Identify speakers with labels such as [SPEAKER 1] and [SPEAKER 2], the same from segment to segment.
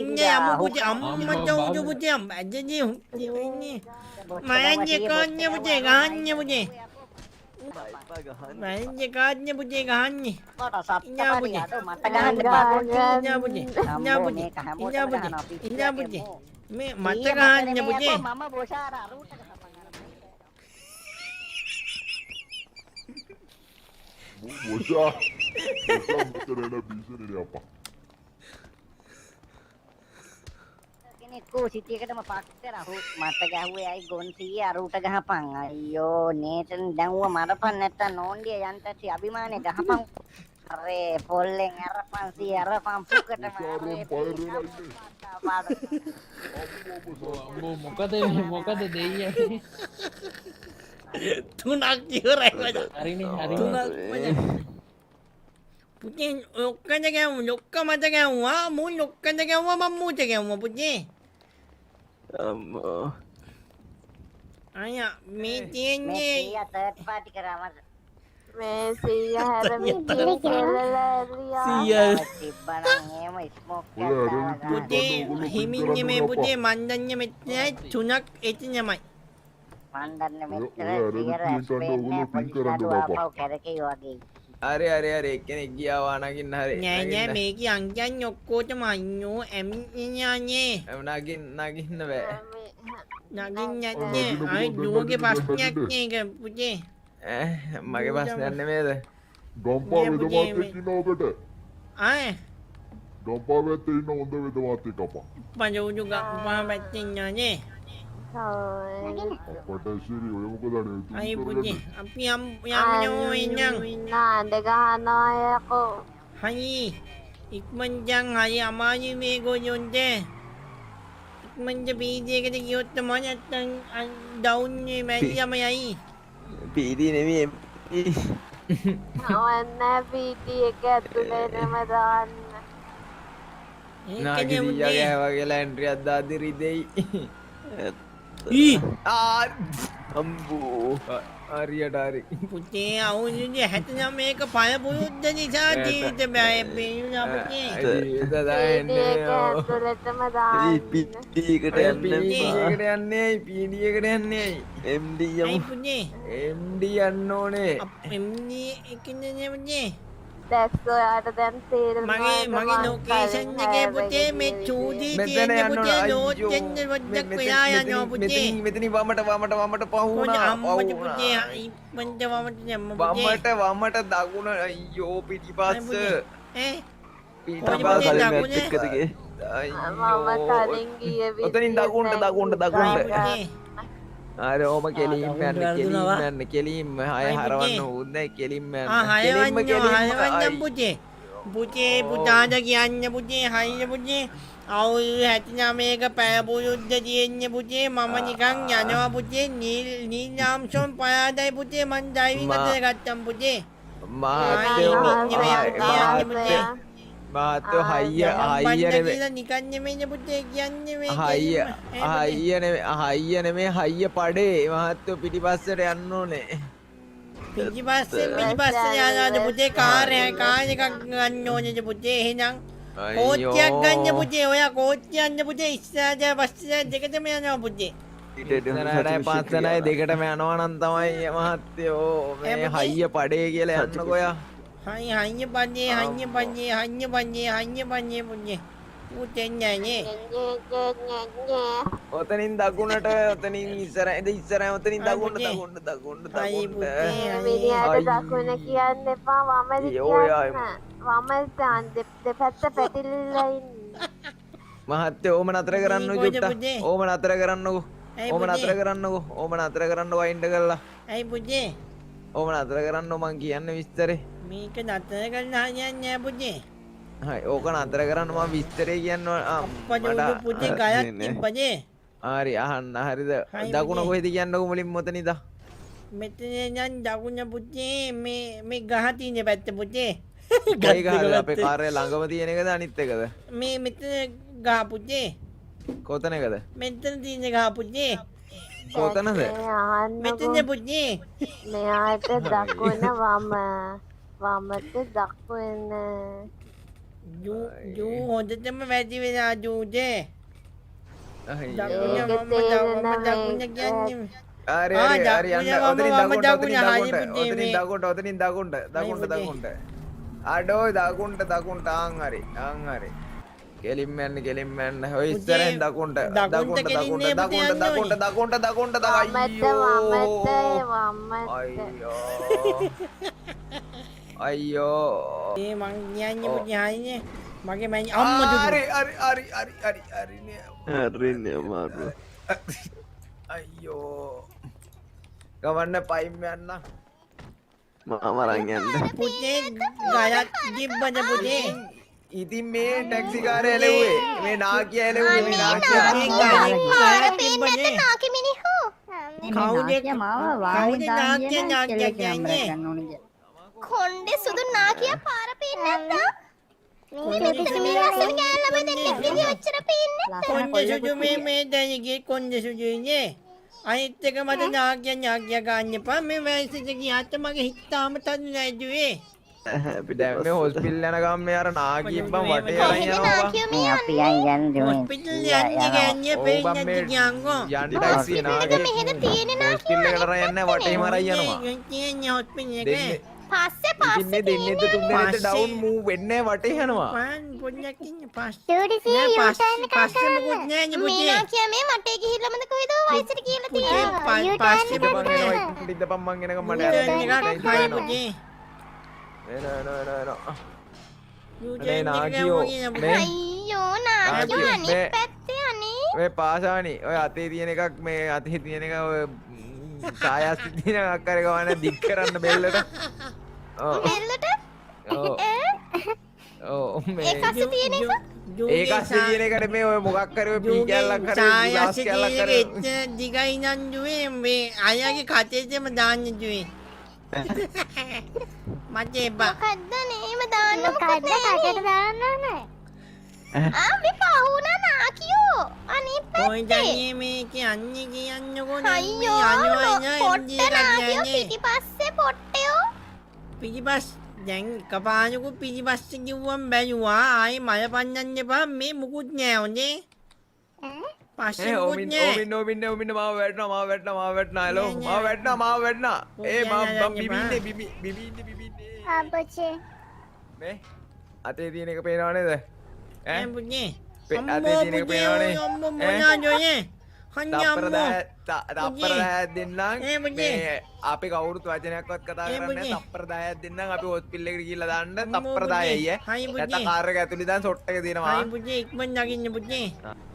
[SPEAKER 1] ini kamu puji amma jauh puji amma aja nih ini mainnya kannya puji kannya puji mainnya kannya puji kannya ini puji ini puji ini puji me mata kannya puji
[SPEAKER 2] bocah bercerita bisa dari apa
[SPEAKER 3] Ko සිටියකට පක්ෂ රහු මට ගැහුවේ අයි ගොන්සිය අරුට ගහපන් අයියෝ නේතන් දැන්ව මරපන් නැත්තම් නෝන්ඩිය යන්තටි අභිමානේ ගහපන් අරේ පොල්ලෙන් අරපන් සිය අරපන් පුකටම
[SPEAKER 4] මොකද දෙයියනේ
[SPEAKER 1] තුනක් ඉවරයි මචං
[SPEAKER 4] හරිනේ
[SPEAKER 1] තුනක් මචං පුතේ ඔක්කද ගැවුවා ලොක්ක මත ගැවුවා මූ ලොක්කද ගැවුවා මම මූට ගැවුවා පුතේ
[SPEAKER 5] අම්මෝ
[SPEAKER 1] අයියා මේ තියෙන්නේ
[SPEAKER 3] මේ තර්ඩ් පාටි කරාමද
[SPEAKER 6] මේ සීයා හැරමිටියේ කෙල්ලලා
[SPEAKER 1] සියල්
[SPEAKER 3] තිබ්බනම් එහෙම ස්මෝක්
[SPEAKER 1] පුතේ හිමින්නේ මේ පුතේ මන්දන්නේ මෙච්චරයි තුනක් එතිනමයි
[SPEAKER 3] මණ්ඩන්න මෙච්චර සියර ස්පේන්නේ පොලිසියට ආපහු කැරකේ වගේ
[SPEAKER 5] අරේ එක්කෙනෙක් ගියා වානගින්න හරි
[SPEAKER 1] නෑ මේකේ අංකයන් ඔක්කොටම අයියෝ එම්ඥානේ
[SPEAKER 5] නගින්න බෑ
[SPEAKER 1] නගින්න නැත්තේ අය දුවගේ ප්‍රශ්නයක් නේක පුතේ
[SPEAKER 5] මගේ ප්‍රශ්නයක් නෙමේද
[SPEAKER 2] ගම්පා වෙදමාත් එක්ක ඉන්න ඔබට
[SPEAKER 1] ආ
[SPEAKER 2] ගම්පා වෙත්තේ ඉන්න හොඳ වෙදමාත් එක්ක අපා
[SPEAKER 1] පජෝජු ගම්පා පැත්තේ ඉන්නනේ
[SPEAKER 2] අපට සිරි ඔය මොකද අනේ
[SPEAKER 1] අය පුතේ අපි යම්නෝ ඉන්නම්
[SPEAKER 6] ඉන්න ගහනවා යකෝ
[SPEAKER 1] හයි ඉක්මන්ජන් හයි අමාරු මේ ගොයොන්දේ ඉක්මන්ජ බීජයකට ගියොත් තමයි නැත්තම් ඩවුන් මේ මැරියම යයි
[SPEAKER 5] පීඩි නෙමෙයි
[SPEAKER 6] ඔන්න පීටි එක ඇතුලේම දාන්න
[SPEAKER 5] නාගිරියාගේ වගේ ලැන්ඩ්‍රියක් දාදි රිදෙයි අම්බෝ හරියට හරි
[SPEAKER 1] පුතේ අවුරුදු 69 මේක පය පුරුද්ද නිසා ජීවිත බෑ පේනවා පුතේ
[SPEAKER 5] ඒක දාන්නේ
[SPEAKER 6] ඇතුලේම දාන්න
[SPEAKER 5] පීඩියකට යන්නේ MD
[SPEAKER 1] අයි පුතේ
[SPEAKER 5] MD යන්න ඕනේ
[SPEAKER 1] එම්නි එකනේ පුතේ
[SPEAKER 6] දැක්ක ඔයාට දැන් තේරෙනවා
[SPEAKER 1] මගේ ලොකේෂන් එකේ පුතේ මේ චූඩි තියෙන පුතේ ලෝඩ් දෙන්න වද්දක් වෙලා යනවා පුතේ
[SPEAKER 5] මෙතන වමට පහුණා
[SPEAKER 1] අම්මට පුතේ ඉක්මනට වමට යන්න පුතේ
[SPEAKER 5] වමට දකුණ අයියෝ පිටිපස්ස
[SPEAKER 1] පිටිපස්ස
[SPEAKER 5] කලින් එක්කද ගියේ
[SPEAKER 6] මම කලින් ගියේ
[SPEAKER 5] ඔතනින් දකුණට අර ඕම කෙලින්ම යන්න කෙලින්ම හය හරවන්න උන්නේ කෙලින්ම
[SPEAKER 1] හයවන්න පුතේ පුතාට කියන්න පුතේ හයිය පුතේ අවුරුදු 69ක පැය පුරුද්ද තියෙන්නේ පුතේ මම නිකන් යනවා පුතේ නීල් ආම්ස්ට්‍රෝන් පයාදයි පුතේ මං ඩ්‍රයිවිං අතර ගත්තම් පුතේ
[SPEAKER 5] මාතෝ හයිය
[SPEAKER 1] නිකන් නෙමෙයි පුතේ කියන්නේ මේ
[SPEAKER 5] හයිය නෙමේ හයිය පඩේ මහත්තයෝ පිටිපස්සට යන්න ඕනේ
[SPEAKER 1] පිටිපස්සේ යනවාද පුතේ කාර් එකක් ගන්න ඕනේද පුතේ එහෙනම් කෝච්චියක් ගන්න පුතේ ඔයා කෝච්චිය යන්න පුතේ ඉස්සරහට පස්සට දෙකටම යනවා පුතේ
[SPEAKER 5] ඉස්සරහට පස්සටයි දෙකටම යනවා නම් තමයි මහත්තයෝ මේ හයිය පඩේ කියලා යන්නකෝ ඔයා
[SPEAKER 1] hanya banyak punya. Utenya ni.
[SPEAKER 5] ඔතනින් දකුණට ඔතනින් ඉස්සරහ ඔතනින් දකුණට
[SPEAKER 6] මිනිහට දකුණ කියන්න එපා වමද කියන්න වම දෙපැත්ත පැතිරිලා ඉන්නේ
[SPEAKER 5] මහත්තයෝ ඕම නතර කරන්න ජුට්ට ඕම නතර කරන්නකෝ ඕම නතර කරන්න වයින්ඩ කරලා
[SPEAKER 1] ඇයි පුතේ
[SPEAKER 5] ඕම නතර කරන්න මං කියන්න විස්තරේ
[SPEAKER 1] මේක නතර කරන්න හරියන්නේ නෑ පුතේ
[SPEAKER 5] හරි ඕක නතර කරන්න මම විස්තරේ කියන්න
[SPEAKER 1] අප්පජෝඩු පුතේ ගයක් තිබ්බනේ
[SPEAKER 5] හරි අහන්න හරිද දකුණ කොහෙද කියන්නකෝ මුලින්ම ඔතනින්ද
[SPEAKER 1] මෙතන නම් දකුණ පුතේ මේ ගහ තියෙන පැත්ත පුතේ
[SPEAKER 5] කොයි ගහද අපේ කාර්යය ළඟම තියෙන එකද අනිත් එකද
[SPEAKER 1] මේ මෙතන ගහ පුතේ
[SPEAKER 5] කොතන එකද
[SPEAKER 1] මෙතන තියෙන ගහ පුතේ
[SPEAKER 5] කොතනද
[SPEAKER 1] මෙතන පුතේ
[SPEAKER 6] මෙයාට දකුණ වමට දකුණ
[SPEAKER 1] ජූ හොඳටම වැඩි වෙලා ජූජේ.
[SPEAKER 5] අයියෝ.
[SPEAKER 1] දකුණ දකුණ කියන්නේ.
[SPEAKER 5] හරි
[SPEAKER 1] ආ,
[SPEAKER 5] හරි හරි යන්න. ඔතනින්
[SPEAKER 1] වම
[SPEAKER 5] දකුණට
[SPEAKER 1] දකුණ හයි පුතේ
[SPEAKER 5] ඔතනින්
[SPEAKER 1] මේ.
[SPEAKER 5] දකුණට. අඩෝ දකුණට ආන් හරි. කෙලින්ම යන්න. ඔය ඉස්සරෙන් දකුණට.
[SPEAKER 1] දකුණට කෙලින්නේ පුතේ යන්න ඕනේ.
[SPEAKER 5] දකුණට
[SPEAKER 6] වමට
[SPEAKER 5] අයියෝ.
[SPEAKER 1] ඒ මං කියන්නේ පුතේ හයිනේ. මගේ මං අම්මා දුක.
[SPEAKER 5] හරි
[SPEAKER 7] හරිනේ අමාරු.
[SPEAKER 5] අයියෝ. ගමන්න පයින් යන්න.
[SPEAKER 7] මම අරන් යන්න.
[SPEAKER 1] පුතේ ගලක් තිබ්බද පුතේ?
[SPEAKER 5] ඉතින් මේ ටැක්සි කාරය එලෙව්වේ. මේ නාකිය එලෙව්වේ මේ නාකිය.
[SPEAKER 1] ගලක් තිබ්බද? කවුද නාකිය කියන්නේ?
[SPEAKER 8] කොණ්ඩේ සුදු නාකියා පාර පේන්නේ නැද්ද? මේ මෙතන මේ ලස්සන ගෑල් ළමයි දෙන්නෙක් විදිහ ඔච්චර පේන්නේ නැද්ද?
[SPEAKER 1] කොණ්ඩේ සුදු මේ දැනිගේ කොණ්ඩේ සුදුනේ. අනිත් එක මට නාකිය ගන්න එපා. මේ වයසට ගියාට මගේ හිතාම තද නැදුවේ.
[SPEAKER 5] අපි දැන් මේ හොස්පිටල් යන ගමන් මේ අර නාකියෙන් බම් වටේ අරන් යනවා.
[SPEAKER 8] නාකියෝ මේ
[SPEAKER 3] අපි යන්
[SPEAKER 1] හොස්පිටල් යන්නේ ගන්නේ පෙන්නේ කියංගෝ.
[SPEAKER 5] යන්න ටැක්සි නාකිය.
[SPEAKER 8] මෙහෙද තියෙන්නේ නාකිය?
[SPEAKER 5] හොස්පිටල් එකට අරන් යන්නේ වටේම අරන් යනවා.
[SPEAKER 1] කියන්නේ හොස්පිටල් එකේ.
[SPEAKER 5] දෙන්නේ.
[SPEAKER 8] පස්සේ
[SPEAKER 5] ඉතින් මේ දෙන්නේ තුන් දෙනෙක් ඩවුන් මූව් වෙන්නේ වටේ යනවා.
[SPEAKER 1] පාන් පොඩ්ඩක් ඉන්න පස්සේ.
[SPEAKER 8] ඩියුටි
[SPEAKER 1] නෑ පස්සේ මොකුත් නෑ නේ
[SPEAKER 8] මේ
[SPEAKER 1] පුතේ.
[SPEAKER 8] නාකියා මේ මටේ ගිහිල්ලාමද කොහෙද වයසට කියලා
[SPEAKER 1] පුතේ
[SPEAKER 8] තියෙන්නේ?
[SPEAKER 1] පස්සේ
[SPEAKER 5] ඉඳපන්
[SPEAKER 1] පුතේ.
[SPEAKER 5] එනවා ඉඳපන් මං එනකම් මට
[SPEAKER 1] යුටර්න්
[SPEAKER 5] යන්න.
[SPEAKER 1] එකක් හයි පුතේ.
[SPEAKER 5] එනවා.
[SPEAKER 1] යුටර්න්
[SPEAKER 5] නාකියෝ. මේ
[SPEAKER 8] අයියෝ නාකියෝ
[SPEAKER 5] නාකියෝ,
[SPEAKER 8] අනිත්
[SPEAKER 5] මේ-
[SPEAKER 8] පැත්තේ අනේ.
[SPEAKER 5] ඔය පාසානි ඔය අතේ තියෙන එකක් මේ අතේ තියෙන එක ඔය ඡායාස්ති තියෙන එකක් අර ගවන්න දික් කරන්න බෙල්ලට. ඔව්.
[SPEAKER 8] බෙල්ලට
[SPEAKER 5] ඔව්. ඔව් මේ
[SPEAKER 8] ඒක අස්සේ තියෙන එක?
[SPEAKER 5] ඒක අස්සේ තියෙන එකට මේ ඔය මොකක් කරේ ඔය පී කැල්ලක් කරේ ග්ලාස් කැල්ලක් කරේ
[SPEAKER 1] දිගයි නන්දුවේ මේ අයගේ කටේටම දාන්න දුවේ. මට එපා.
[SPEAKER 8] මොකද්ද නේම දාන්න මොකද කටට දාන්න නෑ. මේ පහුණා නාකියෝ අනිත්
[SPEAKER 1] කොයි
[SPEAKER 8] පැත්තේ.
[SPEAKER 1] දන්නේ මේක යන්නේ කියන්නකෝ
[SPEAKER 8] අයියෝ පොට්ට නාකියෝ පිටිපස්සේ පොට්ටයෝ.
[SPEAKER 1] පිටිපස් දැන් කපානකු පිටිපස්ස කිව්වම් බැලුවා ආයේ මල පන්නන්න එපා මේ මුකුත් නෑ හොඳේ. පස්සේ මුකුත්
[SPEAKER 5] ඕමින්
[SPEAKER 1] නෑ.
[SPEAKER 5] මාව වැටෙනවා හෙලෝ මාව වැටෙනවා ඒ මම බිබින්නේ
[SPEAKER 8] අපච්චේ
[SPEAKER 5] මේ අතේ තියෙන එක පේනව නේද
[SPEAKER 1] ඈ පුතේ.
[SPEAKER 5] අතේ තියෙන එක පේනවනේ
[SPEAKER 1] අම්මෝ මොනාජෝයේ? හඤ්ඤම්මෝ.
[SPEAKER 5] තප්පර 10ක් දෙන්නම්
[SPEAKER 1] ඒ පුතේ.
[SPEAKER 5] මේ අපි කවුරුත් වචනයක්වත් කතා
[SPEAKER 1] ඒ
[SPEAKER 5] කරන්නේ
[SPEAKER 1] පුතේ.
[SPEAKER 5] තප්පර 10ක් දෙන්නම් අපි හොස්පිටල් එකට ගිහිල්ලා දාන්න
[SPEAKER 1] අම්මෝ
[SPEAKER 5] තප්පර
[SPEAKER 1] පුතේ.
[SPEAKER 5] 10යි
[SPEAKER 1] හයි පුතේ.
[SPEAKER 5] නැත්නම් කාර් එක ඇතුලේ දාන්න ෂොට් එක දෙනවා
[SPEAKER 1] හයි පුතේ ඉක්මන් නගින්න පුතේ.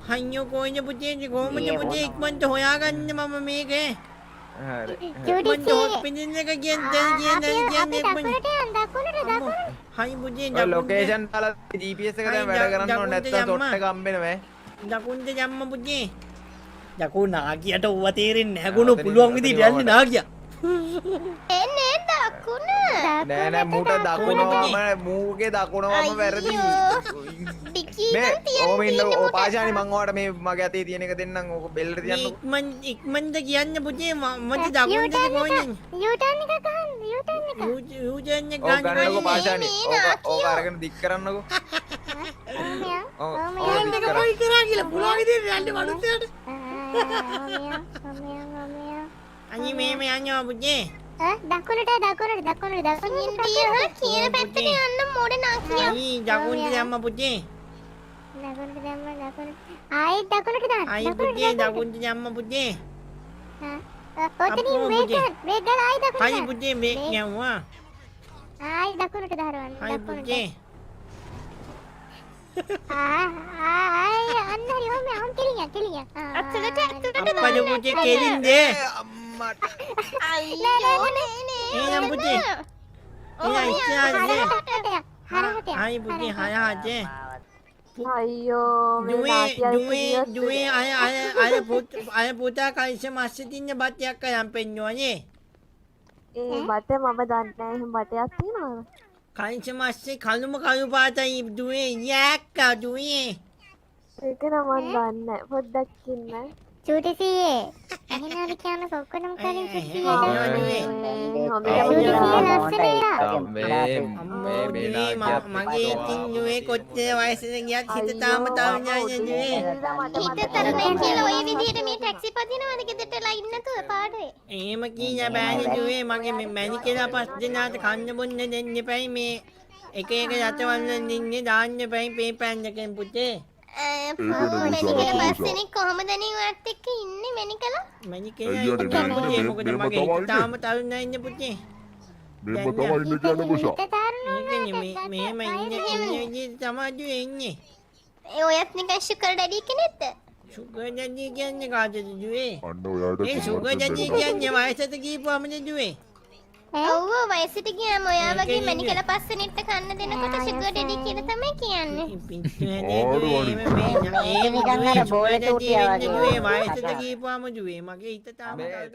[SPEAKER 1] හඤ්ඤෝ කොයිද පුතේ කොහොමද පුතේ ඉක්මන්ට හොයාගන්න මම මේක.
[SPEAKER 5] හරි
[SPEAKER 1] ඉක්මන්ට හොස්පිටල් එක කියන්නේ ඉක්මන්. හයි පුතේ
[SPEAKER 5] ඔය ලොකේෂන් දාලා GPS එක දැන් වැඩ කරන්න ඕනේ නැත්නම් ෂොට් එක හම්බෙන්නේ
[SPEAKER 1] දකුණට යම්ම පුතේ. දකුණ නාකියට ඌව තේරෙන්නේ නැහැ ගුණ පුළුවන් විදිහට යන්නේ නාකියා.
[SPEAKER 8] එන්නේ දකුණ.
[SPEAKER 5] නෑ මූට දකුණවම මූගේ දකුණවම වැරදි
[SPEAKER 8] ඩිකී
[SPEAKER 5] මේ
[SPEAKER 8] නම් තියෙන
[SPEAKER 5] ඕම ඉන්න ඕපාශානි මං ඔයාලට මේ මගේ අතේ තියෙන එක දෙන්නම් ඕක බෙල්ලට තියන්නකෝ
[SPEAKER 1] ඉක්මන්ට කියන්න පුතේ මට දකුණට කොහෙන්ද
[SPEAKER 8] යූටර්න් එක ගන්න යූටර්න් එක.
[SPEAKER 1] යූජන් එක
[SPEAKER 5] ඕක ගන්නකෝ
[SPEAKER 1] ගන්න
[SPEAKER 5] පාශානි ඕක අරගෙන දික් කරන්නකෝ ඔව්
[SPEAKER 1] යන්න කොයි කරා කියලා පුළුවන් විදිහට යන්න මනුස්සයාට අනි මේ යන්නවා පුතේ
[SPEAKER 8] දකුණට කියන පැත්තට යන්න මොඩ නාකියා.
[SPEAKER 1] අනි දකුණට යම්ම පුතේ
[SPEAKER 8] දකුණට ආයෙත් දකුණට දාන්න.
[SPEAKER 1] අයි පුතේ දකුණට යම්ම පුතේ
[SPEAKER 8] ඔතනින්
[SPEAKER 1] අපෝ
[SPEAKER 8] වේග
[SPEAKER 1] පුතේ.
[SPEAKER 8] වේගල ආයෙ දකුණට.
[SPEAKER 1] හයි පුතේ මේක යවුවා
[SPEAKER 8] ආයෙ දකුණට දාරවන්න.
[SPEAKER 1] හයි පුතේ
[SPEAKER 8] ආයෙ අන්න හරි ඔන්න අම් කෙලිය. අත්තලට
[SPEAKER 1] අප්පද පුතේ කෙලින්දේ
[SPEAKER 5] අම්මට
[SPEAKER 8] අයියෝ නේ
[SPEAKER 1] එහෙනම් පුතේ එයා ඉස්සරහට
[SPEAKER 8] හරහට
[SPEAKER 1] හයි පුතේ හයහට
[SPEAKER 6] අයියෝ මේ නාකියා
[SPEAKER 1] දුවේ අය පුතා කයිස මස්සේ තින්න බත්යක් අයම් පෙන්නුවනේ
[SPEAKER 6] ඒ බට මම දන්නේ නැහැ එහෙම බටයක් තියෙනවද?
[SPEAKER 1] කයිස මස්සේ කළුම කළු පාතයි දුවේ යැක්කා දුවේ
[SPEAKER 6] ඒක නම් මම දන්නේ නැහැ. පොඩ්ඩක් ඉන්න.
[SPEAKER 8] චූටිසියේ ඇහෙනවද කියන්න ඔක්කොම කලින් කුටි
[SPEAKER 1] මගේ ඉතින් ජුවේ කොච්චර වයසට ගියත් හිත තාම තරුණයි ජුවේ.
[SPEAKER 8] හිත තරණය කියලා ওই විදිහට මේ ටැක්සි පදිනවද ගෙදරට ලයින් නැතුව පාඩේ.
[SPEAKER 1] එහෙම කියන්න බෑනේ ජුවේ. මගේ මේ මැණි කියලා පස් දෙනාට කන්න බොන්න දෙන්න එපයි. මේ එක එක යතවල ඉන්නේ දාන්න එපයි පේපෑන් එකෙන් පුතේ.
[SPEAKER 8] මෙනිකල බස්සෙනෙක් කොහමද නේ ඔයත් එක්ක ඉන්නේ මෙනිකල?
[SPEAKER 1] මැණි කියලා පුතේ මොකද මගේ හිත තාම තරුණයි ඉන්නේ පුතේ.
[SPEAKER 2] මෙහෙම තමයි ඉන්නේ කියන්නේ පුෂා.
[SPEAKER 1] මේකනේ මෙහෙම ඉන්නේ විදිහට තමයි ජුවේ ඉන්නේ.
[SPEAKER 8] ඔයත් නිකන් ෂුගර් ඩැඩි කෙනෙක්ද?
[SPEAKER 1] සුගර් ජජී කියන්නේ කාටද ජුවේ?
[SPEAKER 2] අන්න ඔයාට
[SPEAKER 1] ඒ සුගර් ජජී කියන්නේ වයසට ගිහපුවමනේ ජුවේ.
[SPEAKER 8] ඔව් වයසට ගියාම ඔයා වගේ මැනිකල පස්සෙනෙක්ට කන්න දෙනකොට ෂුගර් ඩැඩි කියලා තමයි කියන්නේ.
[SPEAKER 1] පිටු හැදේ මේ
[SPEAKER 3] නිකන් අර බෝලේ තෝටියා වගේ.
[SPEAKER 1] වයසට ගිහපුවම ජුවේ මගේ හිත තාම
[SPEAKER 5] මේ